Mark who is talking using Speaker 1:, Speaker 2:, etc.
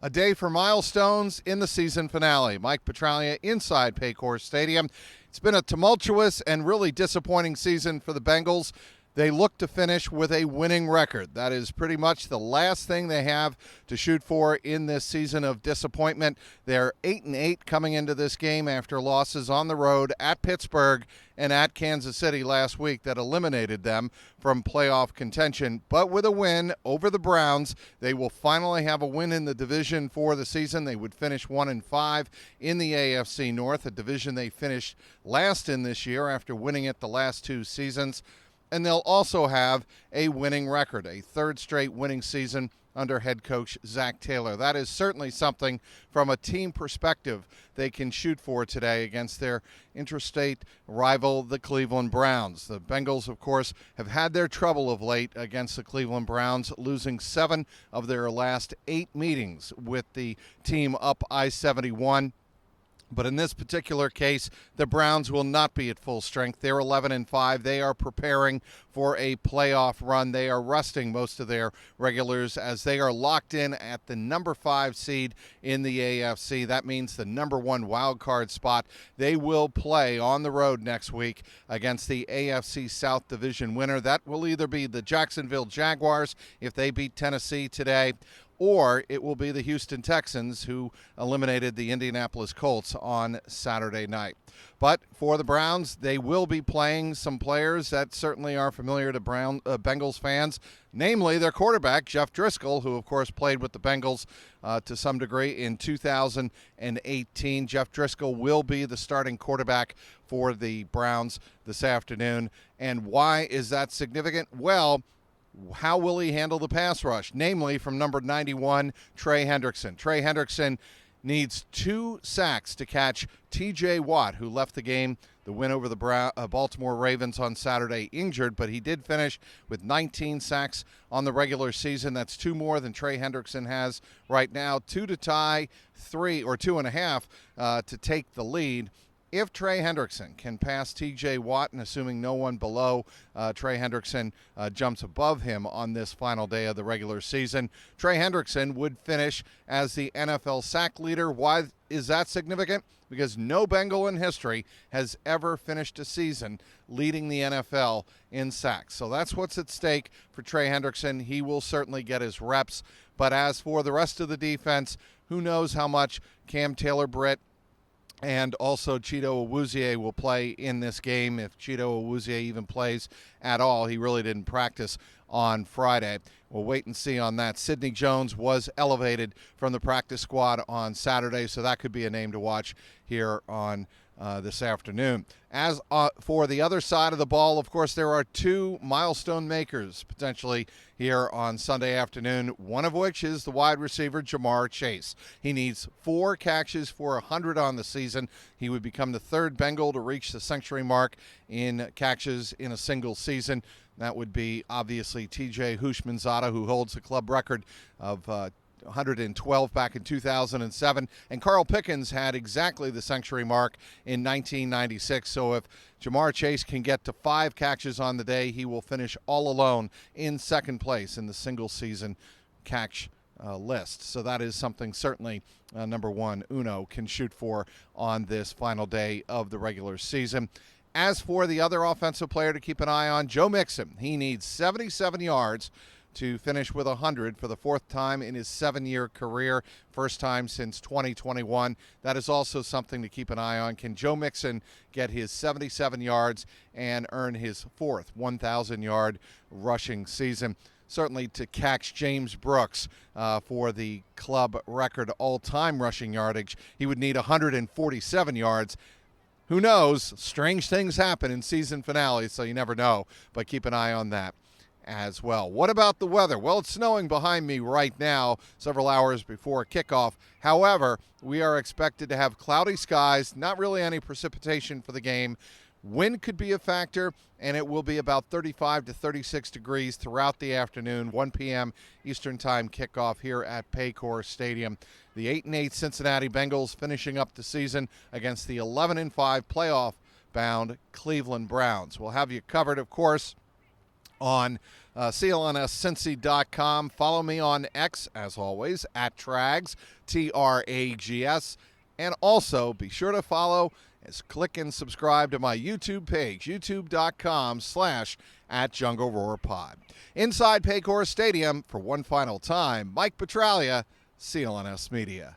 Speaker 1: A day for milestones in the season finale. Mike Petraglia inside Paycor Stadium. It's been a tumultuous and really disappointing season for the Bengals. They look to finish with a winning record. That is pretty much the last thing they have to shoot for in this season of disappointment. They're 8-8 coming into this game after losses on the road at Pittsburgh and at Kansas City last week that eliminated them from playoff contention. But with a win over the Browns, they will finally have a win in the division for the season. They would finish 1-5 in the AFC North, a division they finished last in this year after winning it the last two seasons. And they'll also have a winning record, a third straight winning season under head coach Zach Taylor. That is certainly something from a team perspective they can shoot for today against their interstate rival, the Cleveland Browns. The Bengals, of course, have had their trouble of late against the Cleveland Browns, losing 7 of their last 8 meetings with the team up I-71. But in this particular case, the Browns will not be at full strength. They're 11-5. They are preparing for a playoff run. They are resting most of their regulars as they are locked in at the number 5 seed in the AFC. That means the number 1 wild card spot. They will play on the road next week against the AFC South Division winner. That will either be the Jacksonville Jaguars if they beat Tennessee today, or it will be the Houston Texans who eliminated the Indianapolis Colts on Saturday night. But for the Browns, they will be playing some players that certainly are familiar to Bengals fans, namely their quarterback, Jeff Driscoll, who, of course, played with the Bengals to some degree in 2018. Jeff Driscoll will be the starting quarterback for the Browns this afternoon. And why is that significant? Well, how will he handle the pass rush? Namely, from number 91, Trey Hendrickson. Trey Hendrickson needs 2 sacks to catch T.J. Watt, who left the game, the win over the Baltimore Ravens on Saturday, injured, but he did finish with 19 sacks on the regular season. That's 2 more than Trey Hendrickson has right now. 2 to tie, 3 or 2.5 to take the lead. If Trey Hendrickson can pass T.J. Watt, and assuming no one below Trey Hendrickson jumps above him on this final day of the regular season, Trey Hendrickson would finish as the NFL sack leader. Why is that significant? Because no Bengal in history has ever finished a season leading the NFL in sacks. So that's what's at stake for Trey Hendrickson. He will certainly get his reps. But as for the rest of the defense, who knows how much Cam Taylor-Britt and also Chido Awuzie will play in this game, if Chido Awuzie even plays at all. He really didn't practice on Friday. We'll wait and see on that. Sidney Jones was elevated from the practice squad on Saturday, so that could be a name to watch here on this afternoon. As for the other side of the ball, of course, there are 2 milestone makers potentially here on Sunday afternoon, one of which is the wide receiver Jamar Chase. He needs 4 catches for 100 on the season. He would become the 3rd Bengal to reach the century mark in catches in a single season. That would be obviously T.J. Houshmandzadeh, who holds the club record of 112 back in 2007, and Carl Pickens had exactly the century mark in 1996. So if Jamar Chase can get to 5 catches on the day, he will finish all alone in second place in the single season catch list. So that is something certainly number 1 Uno can shoot for on this final day of the regular season. As for the other offensive player to keep an eye on, Joe Mixon, he needs 77 yards to finish with 100 for the 4th time in his 7-year career, first time since 2021. That is also something to keep an eye on. Can Joe Mixon get his 77 yards and earn his 4th 1,000-yard rushing season? Certainly to catch James Brooks for the club record all-time rushing yardage, he would need 147 yards. Who knows? Strange things happen in season finales, so you never know, but keep an eye on that as well. What about the weather? Well, it's snowing behind me right now, several hours before kickoff. However, we are expected to have cloudy skies, not really any precipitation for the game. Wind could be a factor, and it will be about 35 to 36 degrees throughout the afternoon. 1 p.m. Eastern Time kickoff here at Paycor Stadium. The 8-8 Cincinnati Bengals finishing up the season against the 11-5 playoff-bound Cleveland Browns. We'll have you covered, of course, on CLNSCincy.com. Follow me on X, as always, at Trags, Trags. And also be sure to follow click and subscribe to my YouTube page, youtube.com/@JungleRoarPod. Inside Paycor Stadium, for one final time, Mike Petraglia, CLNS Media.